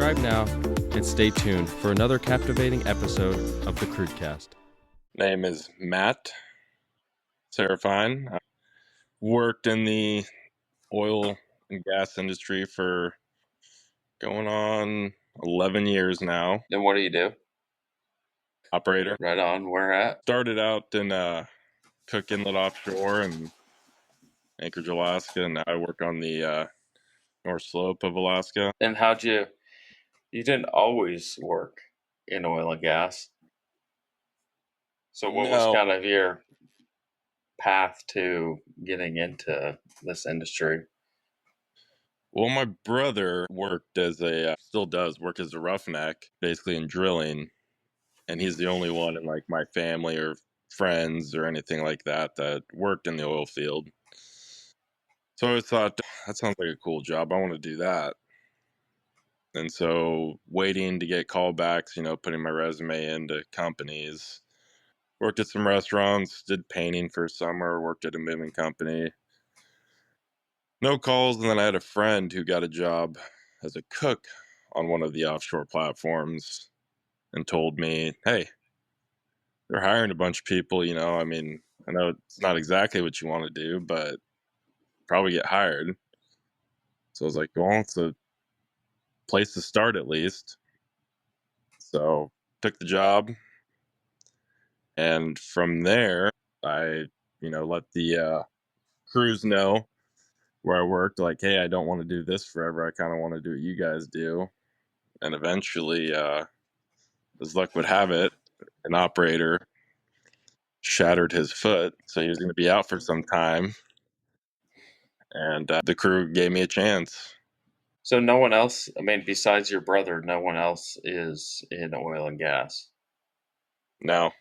Subscribe now and stay tuned for another captivating episode of the Crude Cast. Name is Matt Serafine. I worked in the oil and gas industry for going on 11 years now. And what do you do? Operator. Right on. Where at? Started out in Cook Inlet Offshore in Anchorage, Alaska, and now I work on the North Slope of Alaska. And how'd you didn't always work in oil and gas. So what was kind of your path to getting into this industry? Well, my brother worked still does work as a roughneck, basically in drilling. And he's the only one in like my family or friends or anything like that that worked in the oil field. So I always thought, that sounds like a cool job. I want to do that. And so waiting to get callbacks, putting my resume into companies. Worked at some restaurants, did painting for a summer, worked at a moving company. No calls, and then I had a friend who got a job as a cook on one of the offshore platforms and told me, hey, they're hiring a bunch of people, I mean, I know it's not exactly what you want to do, but probably get hired. So I was like, well, it's a place to start at least. So took the job. And from there, I, let the crews know where I worked, like, hey, I don't want to do this forever. I kind of want to do what you guys do. And eventually, as luck would have it, an operator shattered his foot. So he was going to be out for some time. And the crew gave me a chance. So no one else, I mean, besides your brother, no one else is in oil and gas? No.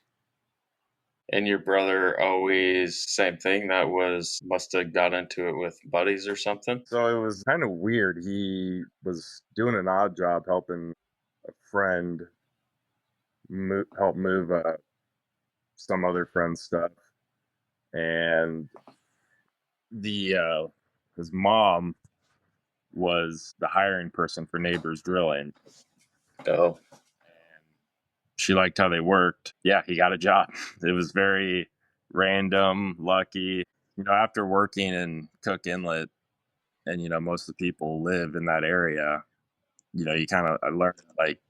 And your brother always same thing, must have got into it with buddies or something? So it was kind of weird. He was doing an odd job helping a friend help move some other friend's stuff. And his mom was the hiring person for Neighbors Drilling. Oh. She liked how they worked. Yeah, he got a job. It was very random, lucky. After working in Cook Inlet, and most of the people live in that area, I learned like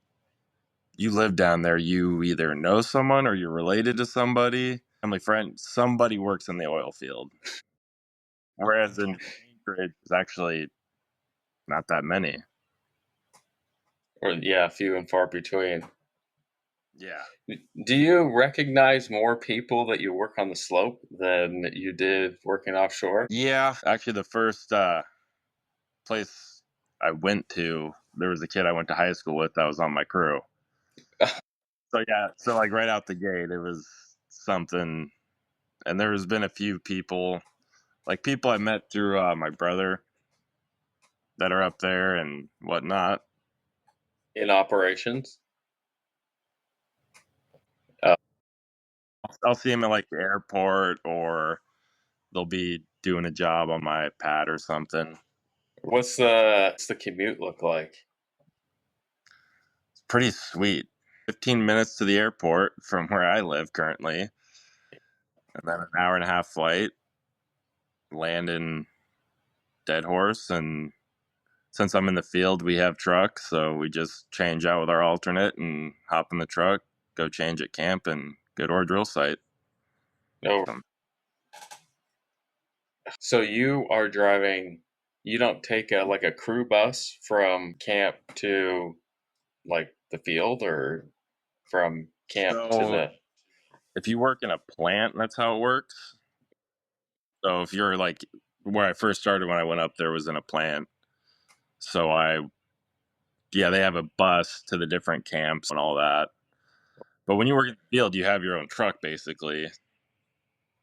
you live down there, you either know someone or you're related to somebody, family friend, somebody works in the oil field. Whereas in Anchorage, there's actually not that many. Or yeah, few and far between. Yeah. Do you recognize more people that you work on the slope than you did working offshore? Yeah. Actually, the first place I went to, there was a kid I went to high school with that was on my crew. So yeah, so like right out the gate, it was something. And there's been a few people I met through my brother that are up there and whatnot. In operations? I'll see them at like the airport, or they'll be doing a job on my pad or something. What's the commute look like? It's pretty sweet. 15 minutes to the airport from where I live currently, and then an hour and a half flight, land in Dead Horse. And since I'm in the field, we have trucks, so we just change out with our alternate and hop in the truck, go change at camp, and go to our drill site. Oh. So you are driving, you don't take a crew bus from camp to like the field, or from camp to the... If you work in a plant, that's how it works. So if you're like where I first started when I went up there was in a plant. So they have a bus to the different camps and all that. But when you work in the field, you have your own truck basically.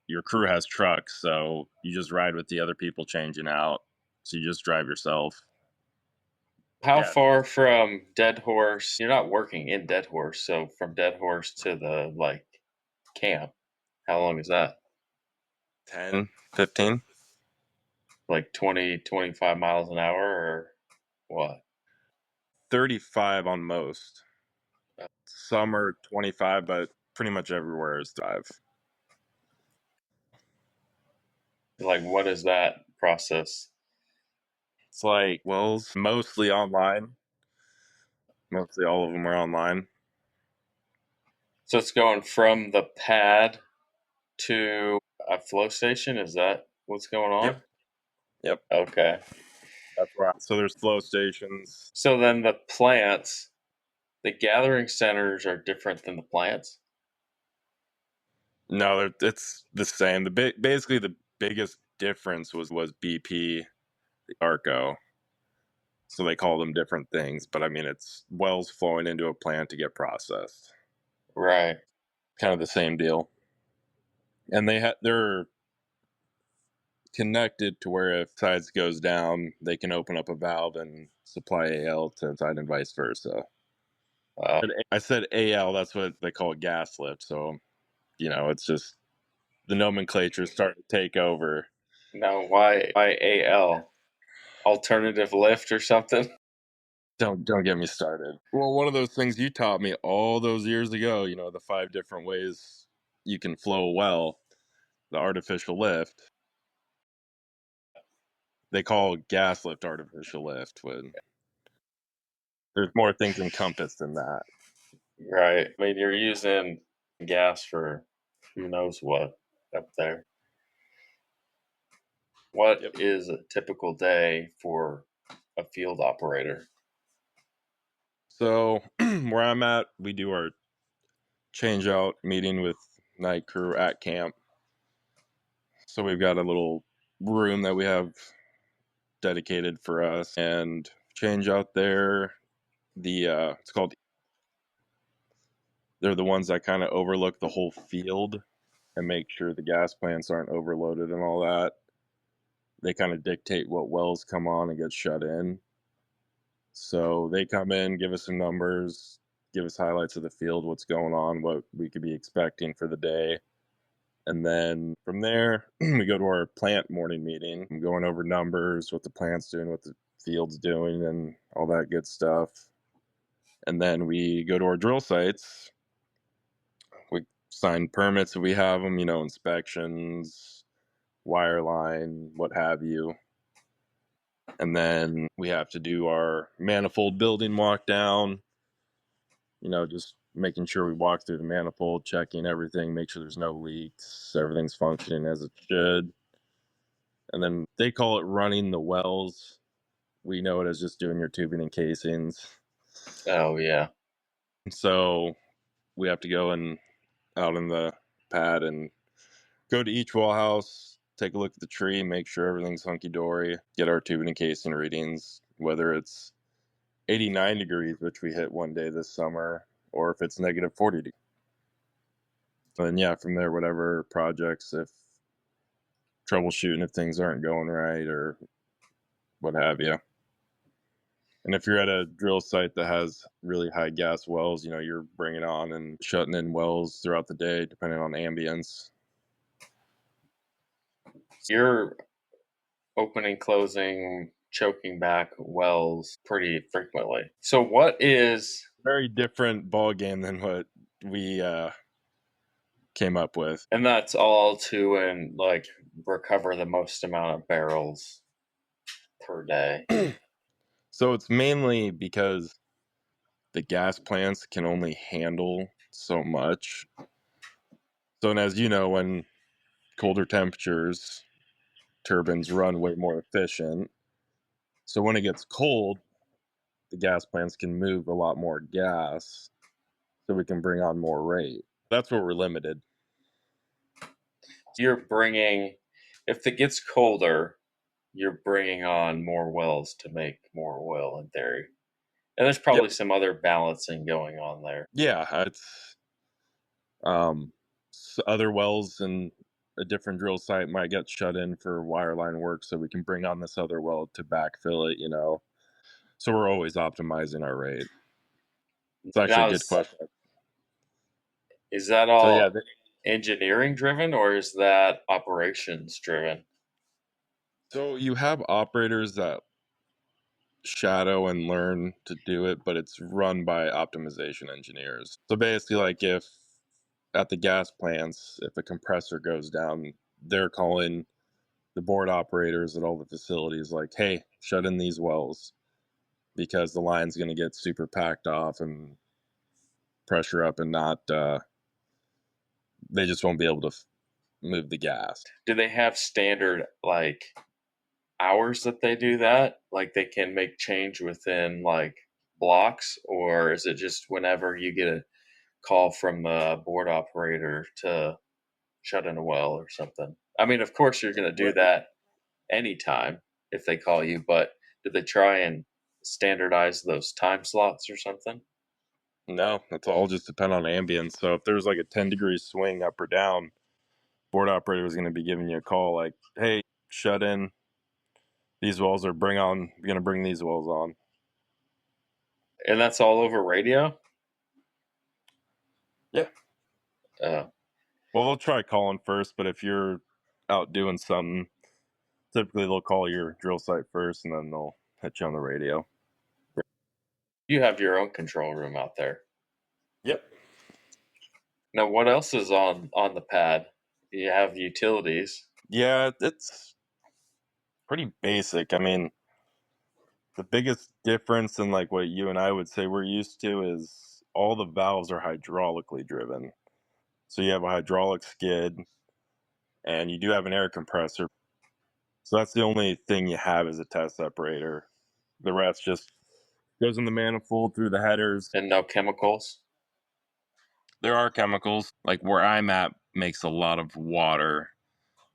Your crew has trucks, so you just ride with the other people changing out. So you just drive yourself. How far from Dead Horse? You're not working in Dead Horse, so from Dead Horse to the camp, how long is that? 10, 15. Like 20, 25 miles an hour, or what? 35 on most. Some are 25, but pretty much everywhere is 5. Like, what is that process? It's like wells, mostly online. Mostly all of them are online. So it's going from the pad to a flow station? Is that what's going on? Yep. Okay. That's right. So there's flow stations. So then the plants, the gathering centers are different than the plants? No, it's the same. Basically the biggest difference was BP, the Arco. So they call them different things, but I mean it's wells flowing into a plant to get processed. Right. Kind of the same deal. And they're connected to where if sides goes down, they can open up a valve and supply AL to side and vice versa. I said AL, that's what they call gas lift. So, it's just the nomenclature is starting to take over. Now, why AL? Alternative lift or something? Don't get me started. Well, one of those things you taught me all those years ago, the 5 different ways you can flow well, the artificial lift. They call gas lift artificial lift when there's more things encompassed in that. Right. I mean, you're using gas for who knows what up there. What is a typical day for a field operator? So where I'm at, we do our change out meeting with night crew at camp. So we've got a little room that we have dedicated for us and change out there. It's called. They're the ones that kind of overlook the whole field and make sure the gas plants aren't overloaded and all that. They kind of dictate what wells come on and get shut in. So they come in, give us some numbers, give us highlights of the field, what's going on, what we could be expecting for the day. And then from there, we go to our plant morning meeting. I'm going over numbers, what the plant's doing, what the field's doing, and all that good stuff. And then we go to our drill sites. We sign permits if we have them, inspections, wireline, what have you. And then we have to do our manifold building walk down, just making sure we walk through the manifold, checking everything, make sure there's no leaks, everything's functioning as it should. And then they call it running the wells. We know it as just doing your tubing and casings. Oh, yeah. So we have to go out in the pad and go to each well house, take a look at the tree, make sure everything's hunky-dory, get our tubing and casing readings, whether it's 89 degrees, which we hit one day this summer, or if it's negative 40 degrees. And yeah, from there, whatever projects, if troubleshooting, if things aren't going right or what have you. And if you're at a drill site that has really high gas wells, you're bringing on and shutting in wells throughout the day, depending on ambience. You're opening, closing, choking back wells pretty frequently. So what is very different ball game than what we came up with. And that's all to recover the most amount of barrels per day. So it's mainly because the gas plants can only handle so much. So, and as you know, when colder temperatures, turbines run way more efficient. So when it gets cold, the gas plants can move a lot more gas, so we can bring on more rate. That's where we're limited. If it gets colder, you're bringing on more wells to make more oil in theory. And there's probably some other balancing going on there. Yeah, it's other wells and a different drill site might get shut in for wireline work, so we can bring on this other well to backfill it. So we're always optimizing our rate. It's actually a good question. Is that all engineering driven, or is that operations driven? So you have operators that shadow and learn to do it, but it's run by optimization engineers. So basically, like if at the gas plants, if a compressor goes down, they're calling the board operators at all the facilities like, hey, shut in these wells because the line's going to get super packed off and pressure up and not, they just won't be able to move the gas. Do they have standard like hours that they do that? Like they can make change within like blocks, or is it just whenever you get a call from the board operator to shut in a well or something? I mean, of course you're going to do that anytime if they call you, but did they try and standardize those time slots or something? No, that's all just depend on ambience. So if there's like a 10-degree swing up or down, board operator is going to be giving you a call like, hey, shut in these wells or we're going to bring these wells on. And that's all over radio? Yeah. Uh, Well, they'll try calling first, but if you're out doing something, typically they'll call your drill site first and then they'll hit you on the radio. you have your own control room out there. Yep. Now, what else is on the pad? You have utilities. Yeah, it's pretty basic. I mean, the biggest difference in like what you and I would say we're used to is all the valves are hydraulically driven. So you have a hydraulic skid and you do have an air compressor. So that's the only thing you have as a test separator. The rest just goes in the manifold through the headers. And no chemicals? There are chemicals. Like where I'm at makes a lot of water.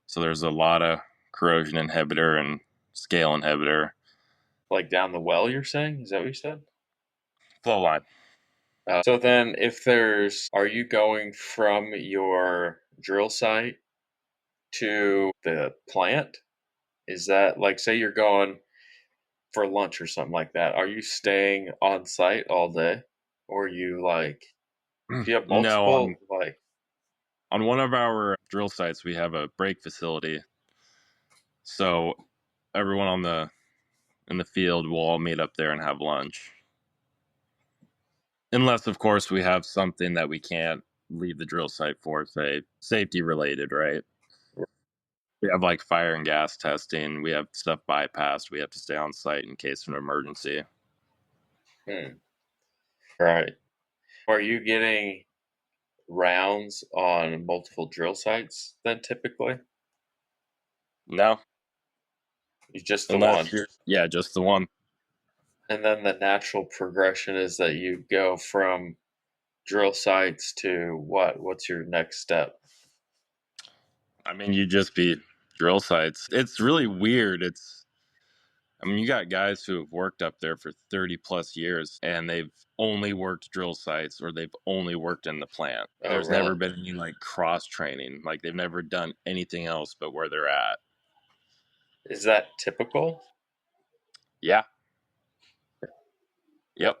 So there's a lot of corrosion inhibitor and scale inhibitor. Like down the well, you're saying? Is that what you said? Flow line. So then, are you going from your drill site to the plant? Is that like, say you're going for lunch or something like that? Are you staying on site all day? Or are you like, do you have No, multiple, like, on one of our drill sites, we have a brake facility. So everyone in the field will all meet up there and have lunch. Unless, of course, we have something that we can't leave the drill site for, say, safety related, right? We have like fire and gas testing. We have stuff bypassed. We have to stay on site in case of an emergency. right? Are you getting rounds on multiple drill sites then typically? No, You just the unless one. yeah, just the one. And then the natural progression is that you go from drill sites to what? What's your next step? I mean, you just be drill sites. It's really weird. I mean, you got guys who have worked up there for 30 plus years and they've only worked drill sites or they've only worked in the plant. Oh, There's never really? been any like cross training. Like they've never done anything else but where they're at. Is that typical? Yeah. Yep.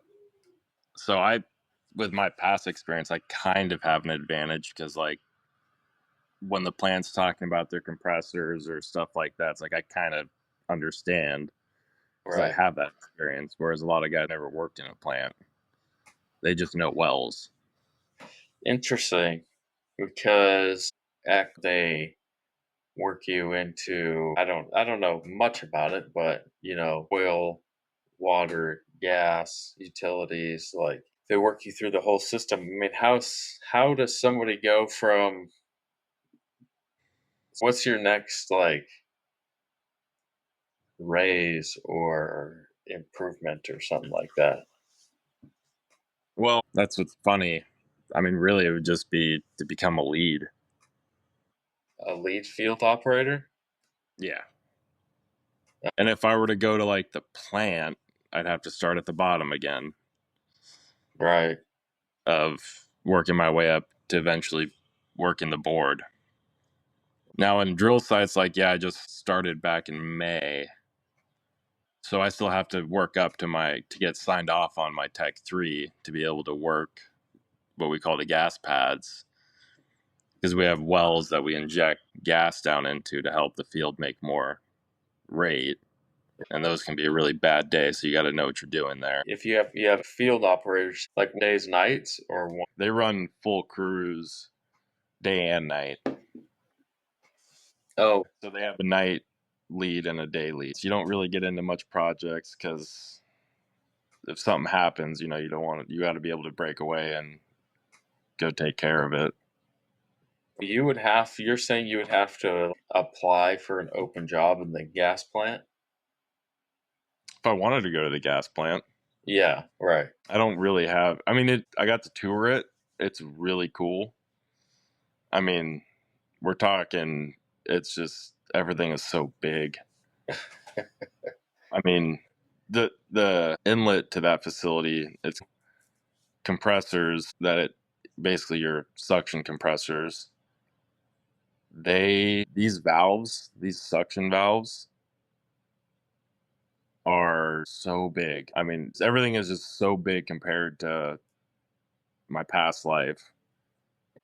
So with my past experience, I kind of have an advantage because like when the plant's talking about their compressors or stuff like that, it's like I kind of understand because I Right. have that experience. Whereas a lot of guys never worked in a plant, they just know wells. Interesting. Because they work you into, I don't know much about it, but oil, water, gas, utilities, like they work you through the whole system. I mean, how does somebody go from, what's your next like raise or improvement or something like that? Well, that's what's funny. I mean, really, it would just be to become a lead. A lead field operator? Yeah. And if I were to go to like the plant, I'd have to start at the bottom again Right. of working my way up to eventually working the board. Now, in drill sites, like, yeah, I just started back in May. So I still have to work up to get signed off on my Tech 3 to be able to work what we call the gas pads. Because we have wells that we inject gas down into to help the field make more rate. And those can be a really bad day, so you got to know what you're doing there. If you have field operators, like days, nights, or one? They run full crews day and night. Oh, so they have a night lead and a day lead. So you don't really get into much projects because if something happens, you don't want to, you got to be able to break away and go take care of it. you're saying you would have to apply for an open job in the gas plant? If I wanted to go to the gas plant, Yeah, right. I don't really have, I got to tour it. It's really cool. We're talking, it's just, everything is so big. The inlet to that facility, it's compressors basically your suction compressors. These valves, these suction valves are so big. Everything is just so big compared to my past life.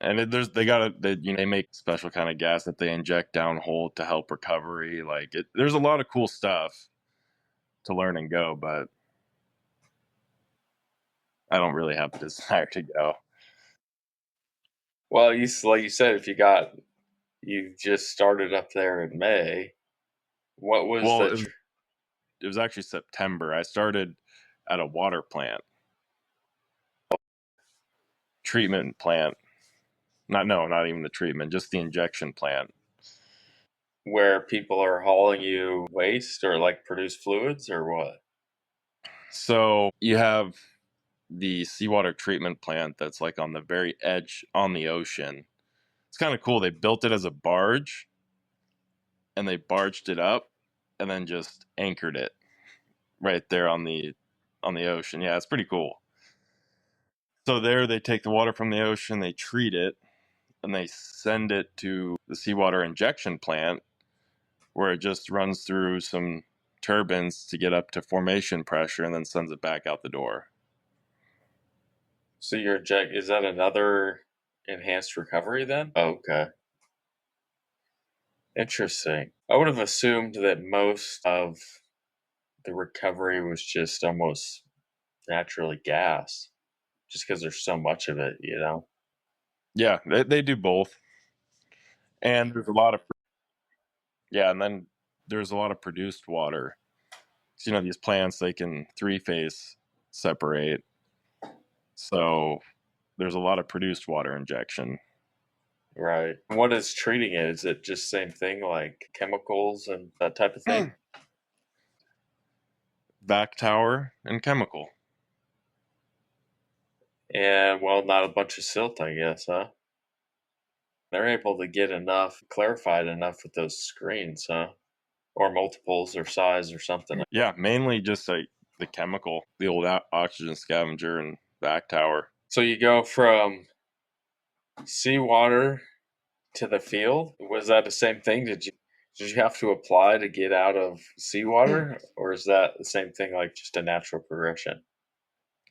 And they make special kind of gas that they inject down hole to help recovery. There's a lot of cool stuff to learn and go, but I don't really have a desire to go. Well, like you said, you just started up there in May. What was Well, the? it was actually September. I started at a water plant, treatment plant. Not even the treatment, just the injection plant. Where people are hauling you waste or like produce fluids or what? So you have the seawater treatment plant that's like on the very edge on the ocean. It's kind of cool. They built it as a barge and they barged it up and then just anchored it right there on the ocean. Yeah, it's pretty cool. So there they take the water from the ocean, they treat it, and they send it to the seawater injection plant where it just runs through some turbines to get up to formation pressure and then sends it back out the door. So is that another enhanced recovery then? Okay. Interesting. I would have assumed that most of the recovery was just almost naturally gas, just because there's so much of it, Yeah, they do both. And there's a lot of and then there's a lot of produced water. So, these plants, they can three-phase separate. So there's a lot of produced water injection. Right. What is treating it? Is it just same thing like chemicals and that type of thing? Vac tower and chemical. And well, not a bunch of silt, I guess, huh? They're able to get clarified enough with those screens, huh? Or multiples or size or something. Yeah, mainly just like the chemical, the old oxygen scavenger and vac tower. So you go from seawater to the field. Was that the same thing? Did you have to apply to get out of seawater, or is that the same thing, like just a natural progression?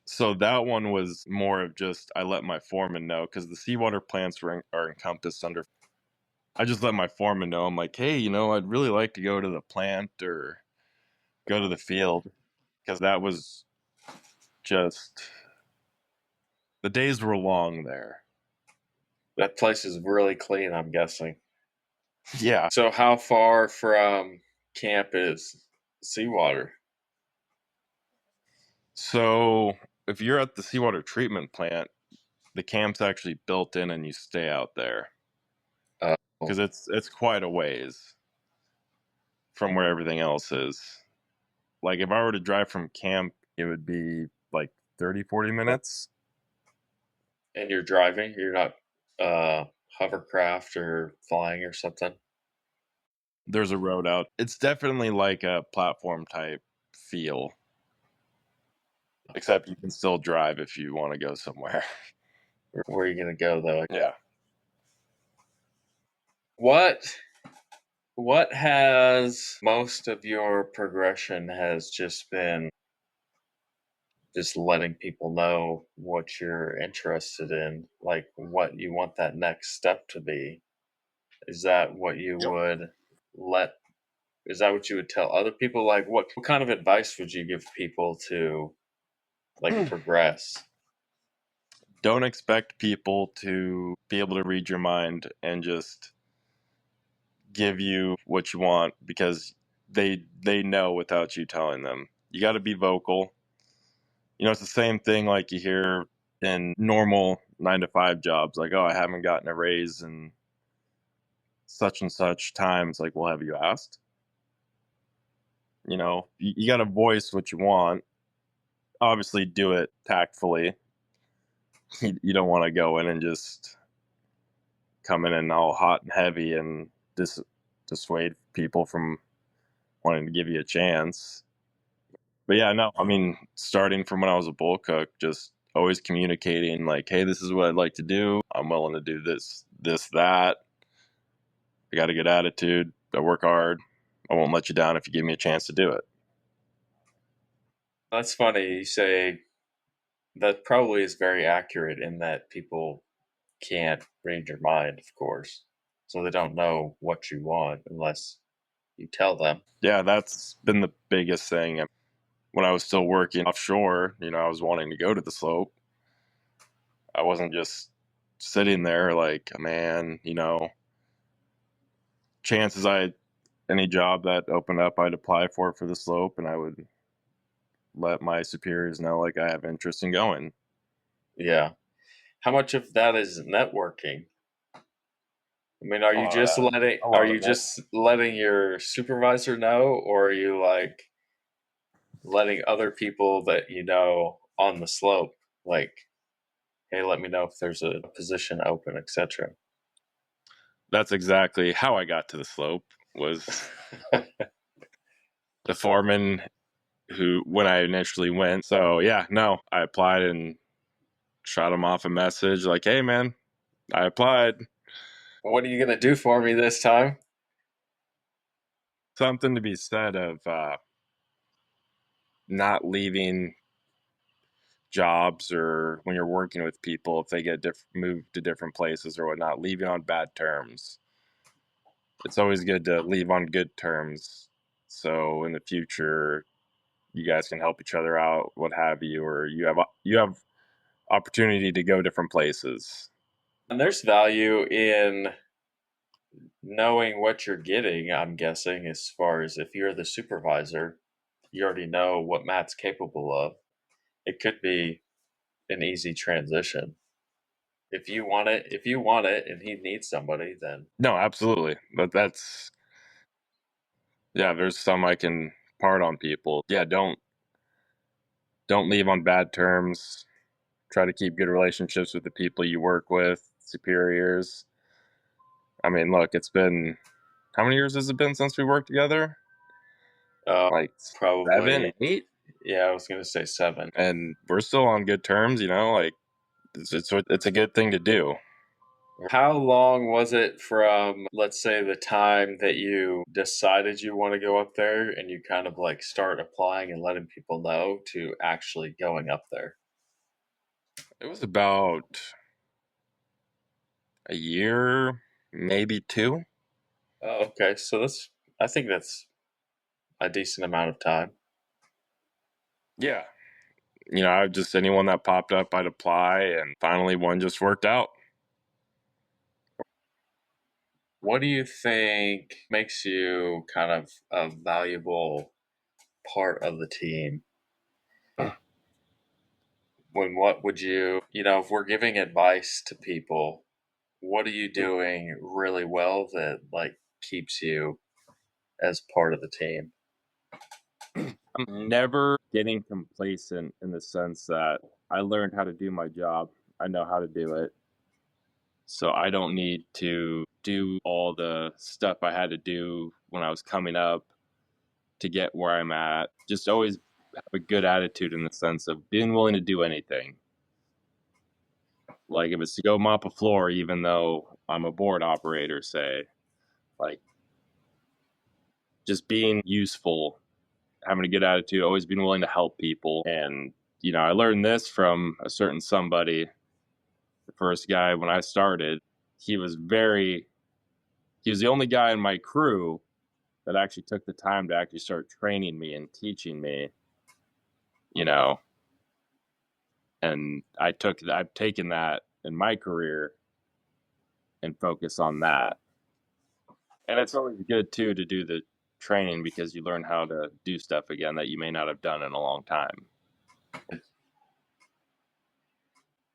So that one was more of just I let my foreman know because the seawater plants are encompassed under. I just let my foreman know. I'm like, hey, I'd really like to go to the plant or go to the field because that was just the days were long there. That place is really clean, I'm guessing. Yeah. So how far from camp is seawater? So if you're at the seawater treatment plant, the camp's actually built in and you stay out there because it's quite a ways from where everything else is. Like if I were to drive from camp, it would be like 30-40 minutes. And you're driving? You're not hovercraft or flying or something? There's a road out. It's definitely like a platform type feel, except you can still drive if you want to go somewhere. Where are you going to go, though? Yeah. What has most of your progression has just been just letting people know what you're interested in, like what you want that next step to be? Is that what you would let Is that what you would tell other people? Like, what kind of advice would you give people to like progress? Don't expect people to be able to read your mind and just give you what you want, because they know without you telling them. You got to be vocal. It's the same thing like you hear in normal 9 to 5 jobs, like, oh, I haven't gotten a raise in such and such time. It's like, well, have you asked? You got to voice what you want. Obviously, do it tactfully. You don't want to go in and just come in all hot and heavy and dissuade people from wanting to give you a chance. But yeah, no, I mean, starting from when I was a bull cook, just always communicating like, hey, this is what I'd like to do. I'm willing to do this, that. I got a good attitude. I work hard. I won't let you down if you give me a chance to do it. That's funny. You say that probably is very accurate in that people can't read your mind, of course. So they don't know what you want unless you tell them. Yeah, that's been the biggest thing. When I was still working offshore, I was wanting to go to the slope. I wasn't just sitting there like, man, chances any job that opened up, I'd apply for the slope, and I would let my superiors know like I have interest in going. Yeah. How much of that is networking? I mean, are you just letting your supervisor know, or are you like letting other people that you know on the slope, like, hey, let me know if there's a position open, etc. That's exactly how I got to the slope. Was the foreman who, when I initially went. So yeah, no, I applied and shot him off a message like, hey man, I applied. What are you gonna do for me this time? Something to be said of not leaving jobs, or when you're working with people, if they get moved to different places or whatnot, leaving on bad terms. It's always good to leave on good terms, so in the future you guys can help each other out, what have you, or you have opportunity to go different places. And there's value in knowing what you're getting, I'm guessing, as far as if you're the supervisor, you already know what Matt's capable of. It could be an easy transition. If you want it and he needs somebody, then No, absolutely. But that's, yeah, there's some I can part on people. Yeah, don't leave on bad terms. Try to keep good relationships with the people you work with, superiors. I mean, look, it's been, how many years has it been since we worked together? Like probably 7, 8? Yeah, I was gonna say 7. And we're still on good terms, like it's a good thing to do. How long was it from, let's say, the time that you decided you want to go up there and you kind of like start applying and letting people know to actually going up there? It was about a year, maybe 2. Oh, okay. So I think that's a decent amount of time. Yeah. I just, anyone that popped up, I'd apply, and finally one just worked out. What do you think makes you kind of a valuable part of the team? What would if we're giving advice to people, what are you doing really well that like keeps you as part of the team? I'm never getting complacent, in the sense that I learned how to do my job. I know how to do it. So I don't need to do all the stuff I had to do when I was coming up to get where I'm at. Just always have a good attitude, in the sense of being willing to do anything. Like if it's to go mop a floor, even though I'm a board operator, say, like just being useful, having a good attitude, always being willing to help people. And, I learned this from a certain somebody. The first guy, when I started, he was the only guy in my crew that actually took the time to actually start training me and teaching me, and I've taken that in my career and focus on that. And it's always good too to do the training because you learn how to do stuff again that you may not have done in a long time.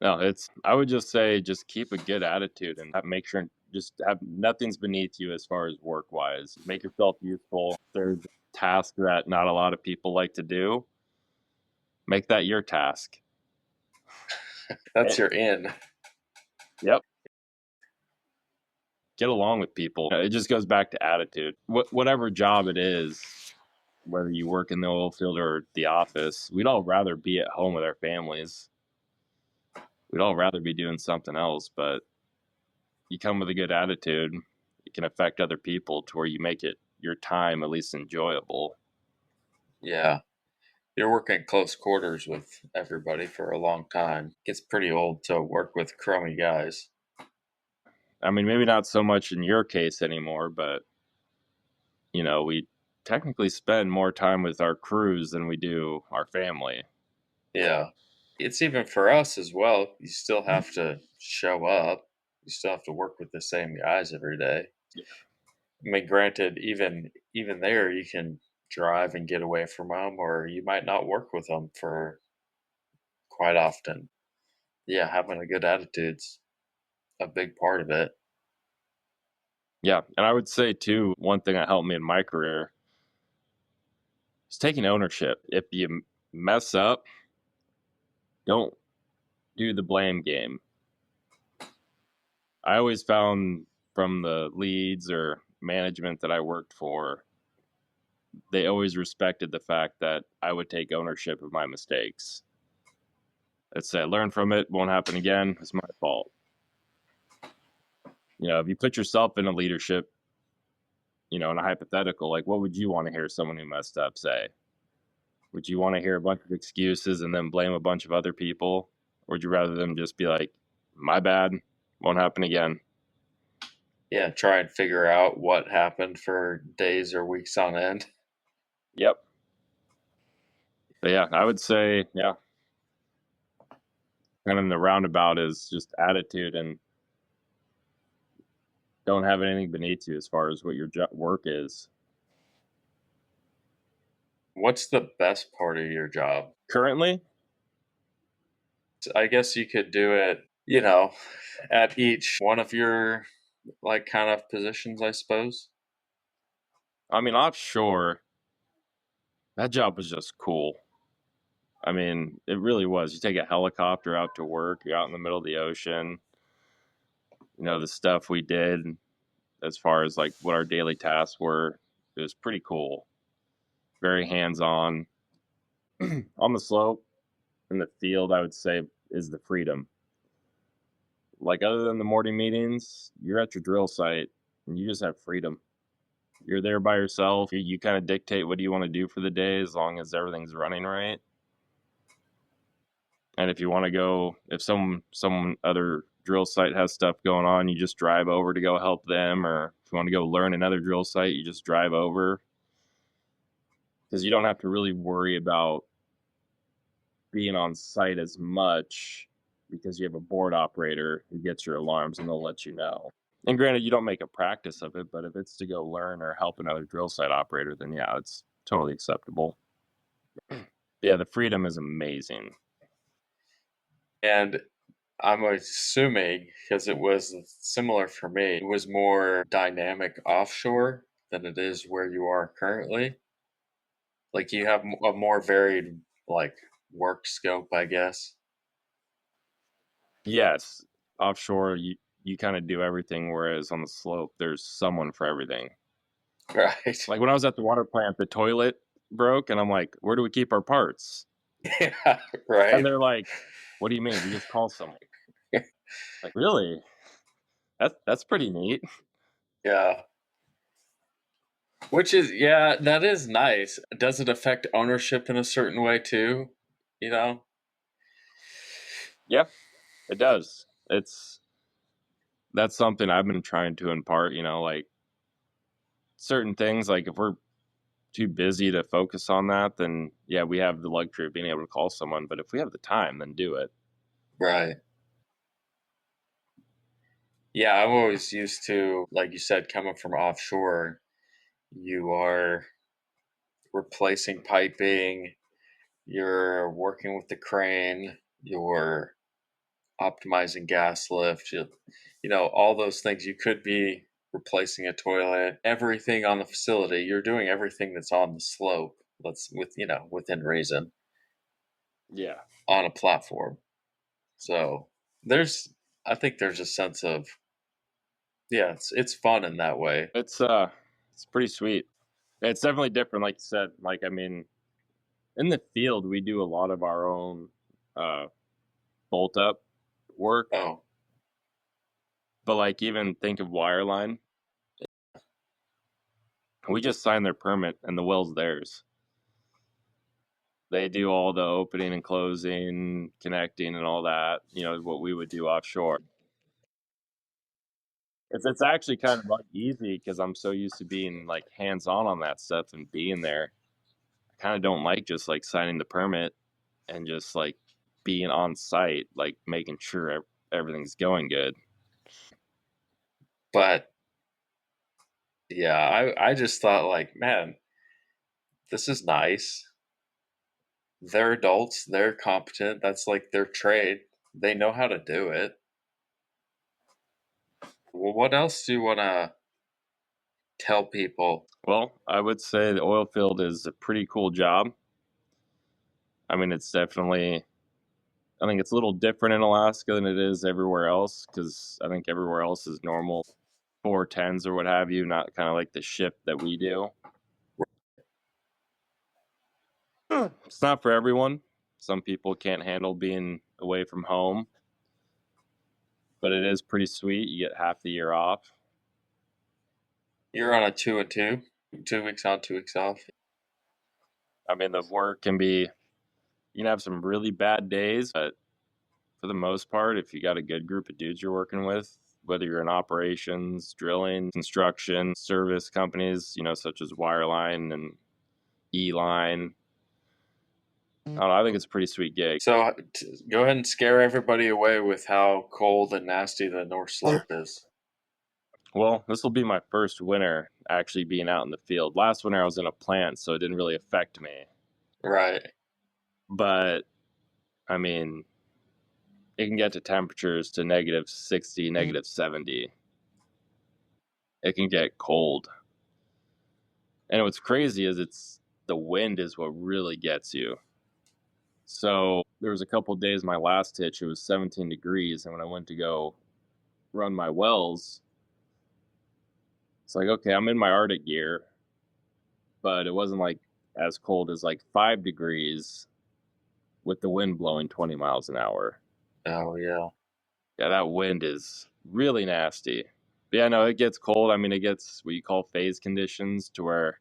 No, I would just say just keep a good attitude and make sure just have nothing's beneath you as far as work wise. Make yourself useful. There's a task that not a lot of people like to do. Make that your task. That's your in. Yep. Get along with people. It just goes back to attitude. Whatever job it is, whether you work in the oil field or the office, we'd all rather be at home with our families. We'd all rather be doing something else, but you come with a good attitude, it can affect other people to where you make it your time at least enjoyable. Yeah. You're working close quarters with everybody for a long time. It gets pretty old to work with crummy guys. I mean, maybe not so much in your case anymore, but we technically spend more time with our crews than we do our family. Yeah. It's even for us as well. You still have to show up. You still have to work with the same guys every day. Yeah. I mean, granted, even there, you can drive and get away from them, or you might not work with them for quite often. Yeah, having a good attitude's a big part of it. Yeah, and I would say too, one thing that helped me in my career is taking ownership. If you mess up, don't do the blame game. I always found from the leads or management that I worked for, they always respected the fact that I would take ownership of my mistakes. Let's say I learn from it, won't happen again, it's my fault. If you put yourself in a leadership, in a hypothetical, like what would you want to hear someone who messed up say? Would you want to hear a bunch of excuses and then blame a bunch of other people? Or would you rather them just be like, my bad, won't happen again? Yeah, try and figure out what happened for days or weeks on end. Yep. But yeah, I would say, yeah, kind of in the roundabout is just attitude and don't have anything beneath you as far as what your work is. What's the best part of your job? Currently, I guess you could do it, at each one of your kind of positions, I suppose. I mean, offshore, that job was just cool. I mean, it really was. You take a helicopter out to work, you're out in the middle of the ocean. The stuff we did as far as like what our daily tasks were, it was pretty cool. Very hands on. On the slope, in the field, I would say is the freedom. Like other than the morning meetings, you're at your drill site and you just have freedom. You're there by yourself. You kind of dictate what do you want to do for the day as long as everything's running right. And if you want to go, if some other drill site has stuff going on, you just drive over to go help them. Or if you want to go learn another drill site, you just drive over. Because you don't have to really worry about being on site as much because you have a board operator who gets your alarms and they'll let you know. And granted, you don't make a practice of it, but if it's to go learn or help another drill site operator, then yeah, it's totally acceptable. Yeah, the freedom is amazing. And I'm assuming, because it was similar for me, it was more dynamic offshore than it is where you are currently. Like you have a more varied work scope, I guess. Yes, offshore, you kind of do everything, whereas on the slope, there's someone for everything. Right. Like when I was at the water plant, the toilet broke, and I'm like, where do we keep our parts? Yeah, right. And they're like, what do you mean? We just call someone. Like, really? That's pretty neat. Yeah. Which is, yeah, that is nice. Does it affect ownership in a certain way too? You know? Yeah, it does. That's something I've been trying to impart, like certain things, like if we're too busy to focus on that, then yeah, we have the luxury of being able to call someone. But if we have the time, then do it. Right. Yeah, I'm always used to, like you said, coming from offshore, you are replacing piping, you're working with the crane, you're optimizing gas lift, all those things. You could be replacing a toilet, everything on the facility. You're doing everything that's on the slope. Within reason. Yeah. On a platform. So I think there's a sense of, yeah, it's fun in that way. It's pretty sweet. It's definitely different, like you said. Like, I mean, in the field, we do a lot of our own bolt up work. Oh, But like, even think of wireline. We just sign their permit, and the well's theirs. They do all the opening and closing, connecting, and all that. What we would do offshore. It's actually kind of like easy because I'm so used to being like hands on that stuff and being there. I kind of don't like just like signing the permit and just like being on site, like making sure everything's going good. but yeah, I just thought, like, man, this is nice. They're adults, they're competent. That's like their trade. They know how to do it. Well, what else do you want to tell people? Well, I would say the oil field is a pretty cool job. I mean, it's definitely, I think it's a little different in Alaska than it is everywhere else because I think everywhere else is normal 410s or what have you, not kind of like the shift that we do. It's not for everyone. Some people can't handle being away from home, but it is pretty sweet. You get half the year off. You're on a 2 and 2, 2 weeks on, 2 weeks off. I mean, the work can be, you can have some really bad days, but for the most part, if you got a good group of dudes you're working with, whether you're in operations, drilling, construction, service companies, such as Wireline and E-Line, I don't know, I think it's a pretty sweet gig. So go ahead and scare everybody away with how cold and nasty the North Slope is. Well, this will be my first winter actually being out in the field. Last winter I was in a plant, so it didn't really affect me. Right. But, I mean, it can get to temperatures to -60, -70. It can get cold. And what's crazy is the wind is what really gets you. So there was a couple of days my last hitch, it was 17 degrees. And when I went to go run my wells, it's like, okay, I'm in my Arctic gear, but it wasn't like as cold as like 5 degrees with the wind blowing 20 miles an hour. Oh, yeah. Yeah, that wind is really nasty. But yeah, no, it gets cold. I mean, it gets what you call phase conditions to where,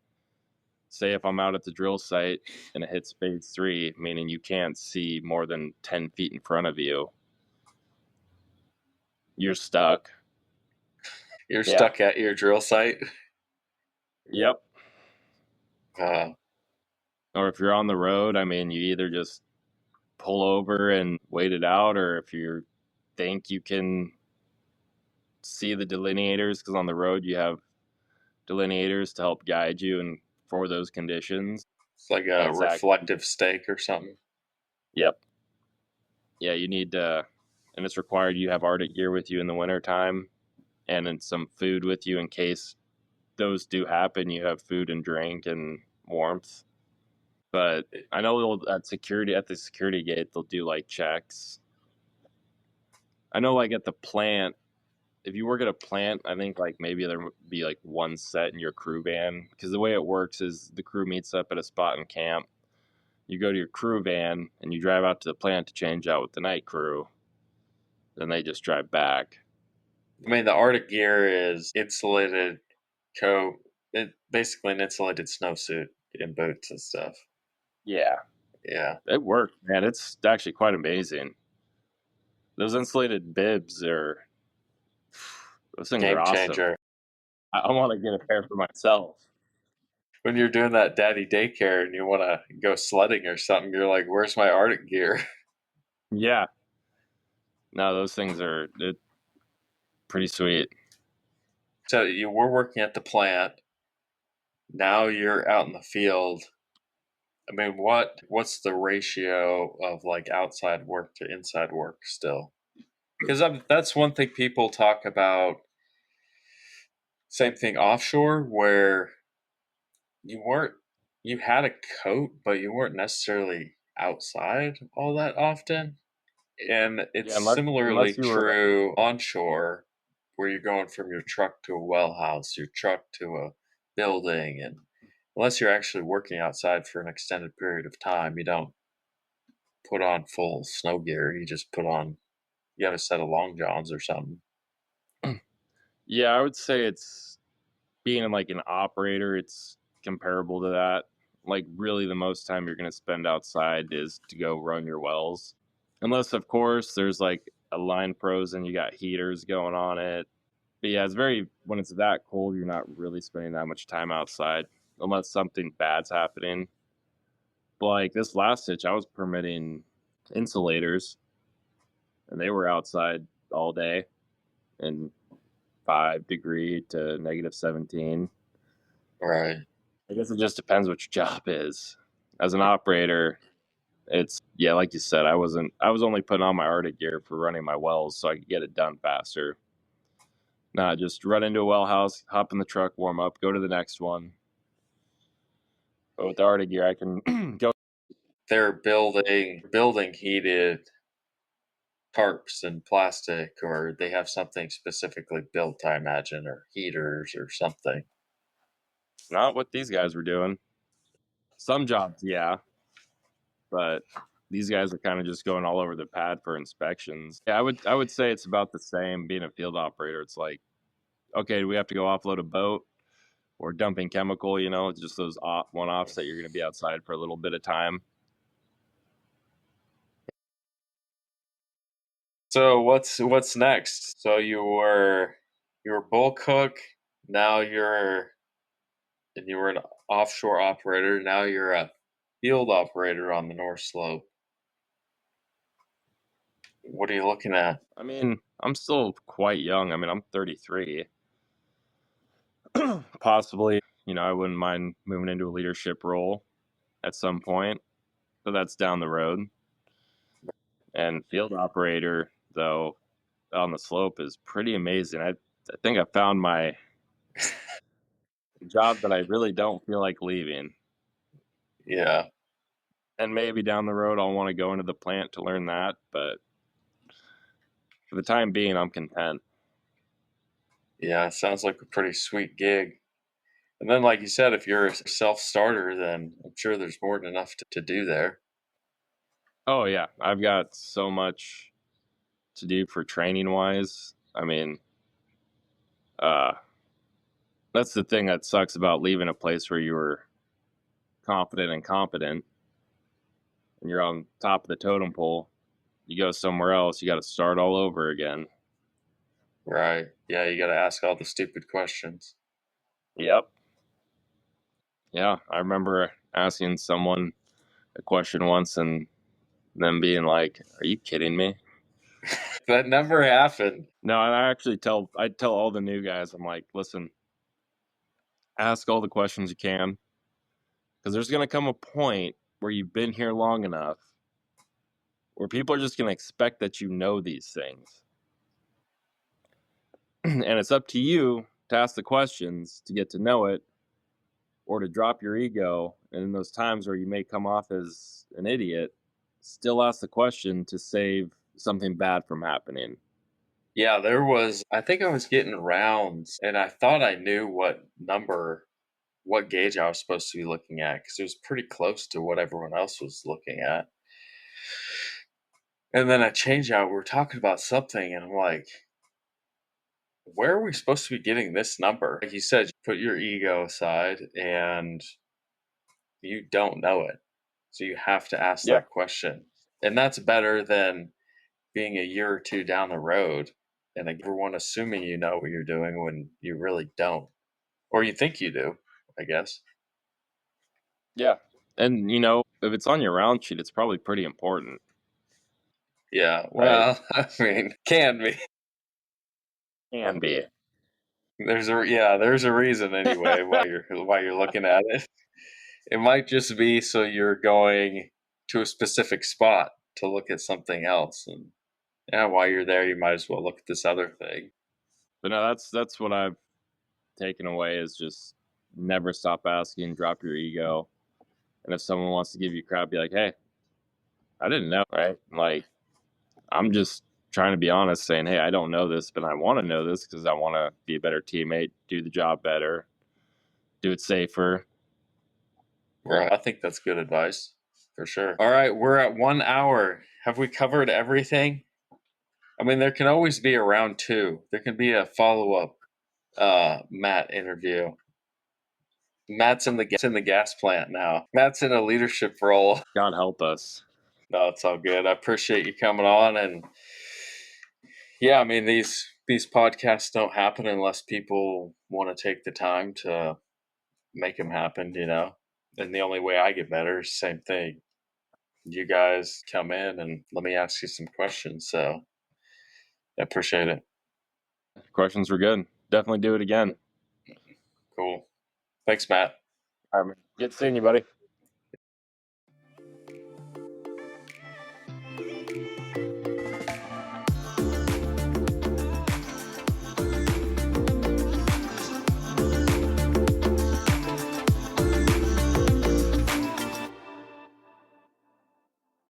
say, if I'm out at the drill site and it hits phase 3, meaning you can't see more than 10 feet in front of you, you're stuck. You're stuck at your drill site? Yep. Uh, Or if you're on the road, I mean, you either just pull over and wait it out, or if you think you can see the delineators, because on the road you have delineators to help guide you and for those conditions. it's like a reflective stake or something. Yep. Yeah, you need to, and it's required you have Arctic gear with you in the wintertime and then some food with you in case those do happen. You have food and drink and warmth. But I know at the security gate, they'll do like checks. I know like at the plant, if you work at a plant, I think like maybe there would be like one set in your crew van, because the way it works is the crew meets up at a spot in camp. You go to your crew van and you drive out to the plant to change out with the night crew. Then they just drive back. I mean, the Arctic gear is insulated coat. It basically an insulated snowsuit and boots and stuff. Yeah. Yeah. It worked, man. It's actually quite amazing. Those insulated bibs those things Game are awesome. changer. I want to get a pair for myself. When you're doing that daddy daycare and you want to go sledding or something, you're like, where's my Arctic gear? Yeah. No, those things are pretty sweet. So you were working at the plant. Now you're out in the field. I mean, what's the ratio of like outside work to inside work still? Because that's one thing people talk about. Same thing offshore, where you had a coat, but you weren't necessarily outside all that often. And it's Yeah, similarly unless you were true onshore, where you're going from your truck to a well house, your truck to a building, and unless you're actually working outside for an extended period of time, you don't put on full snow gear. You just you have a set of long johns or something. Yeah, I would say it's being like an operator, it's comparable to that. Like really the most time you're going to spend outside is to go run your wells. Unless of course there's like a line frozen, you got heaters going on it. But yeah, it's very when it's that cold, you're not really spending that much time outside unless something bad's happening. But like this last hitch, I was permitting insulators and they were outside all day in 5 degree to -17. Right. I guess it just depends what your job is. As an operator, it's yeah, like you said, I was only putting on my Arctic gear for running my wells so I could get it done faster. Not just run into a well house, hop in the truck, warm up, go to the next one. But with the Arctic gear, I can go. They're building heated tarps and plastic, or they have something specifically built, I imagine, or heaters or something. Not what these guys were doing. Some jobs, yeah, but these guys are kind of just going all over the pad for inspections. Yeah, I would say it's about the same being a field operator. It's like, okay, do we have to go offload a boat or dumping chemical? You know, it's just those one offs that you're going to be outside for a little bit of time. So what's next? So you were bulk cook, now you were an offshore operator, now you're a field operator on the North Slope. What are you looking at? I mean, I'm still quite young. I mean, I'm 33. Possibly, you know, I wouldn't mind moving into a leadership role at some point, but that's down the road. And field operator, though, on the slope is pretty amazing. I think I found my job that I really don't feel like leaving. Yeah. And maybe down the road, I'll want to go into the plant to learn that. But for the time being, I'm content. Yeah, sounds like a pretty sweet gig. And then, like you said, if you're a self starter, then I'm sure there's more than enough to do there. Oh, yeah. I've got so much to do for training wise. I mean, uh, that's the thing that sucks about leaving a place where you were confident and competent and you're on top of the totem pole. You go somewhere else, you got to start all over again. Right. Yeah, you got to ask all the stupid questions. Yep. Yeah. I remember asking someone a question once and them being like, "Are you kidding me?" That never happened. No, I tell all the new guys, I'm like, listen, ask all the questions you can because there's going to come a point where you've been here long enough where people are just going to expect that you know these things. And it's up to you to ask the questions to get to know it or to drop your ego. And in those times where you may come off as an idiot, still ask the question to save something bad from happening. Yeah, I think I was getting rounds and I thought I knew what gauge I was supposed to be looking at because it was pretty close to what everyone else was looking at. And then I changed out, we were talking about something, and I'm like, where are we supposed to be getting this number? Like you said, you put your ego aside and you don't know it. So you have to ask Yeah. that question. And that's better than being a year or two down the road and everyone assuming you know what you're doing when you really don't. Or you think you do, I guess. Yeah. And, you know, if it's on your round sheet, it's probably pretty important. Yeah, Right. well, I mean, can be. Can be. There's a reason anyway why you're looking at it. It might just be so you're going to a specific spot to look at something else, and yeah, while you're there, you might as well look at this other thing. But no, that's what I've taken away is just never stop asking, drop your ego. And if someone wants to give you crap, be like, hey, I didn't know, right? Like, I'm just trying to be honest, saying, hey, I don't know this, but I want to know this because I want to be a better teammate, do the job better, do it safer. Right. I think that's good advice for sure. All right, we're at 1 hour. Have we covered everything? I mean, there can always be a round 2. There can be a follow-up Matt interview. Matt's in the gas plant now. Matt's in a leadership role. God help us. No, it's all good. I appreciate you coming on, and yeah, I mean these podcasts don't happen unless people want to take the time to make them happen, you know. And the only way I get better is the same thing. You guys come in and let me ask you some questions. So I appreciate it. Questions were good. Definitely do it again. Cool. Thanks, Matt. All right, man. Good seeing you, buddy.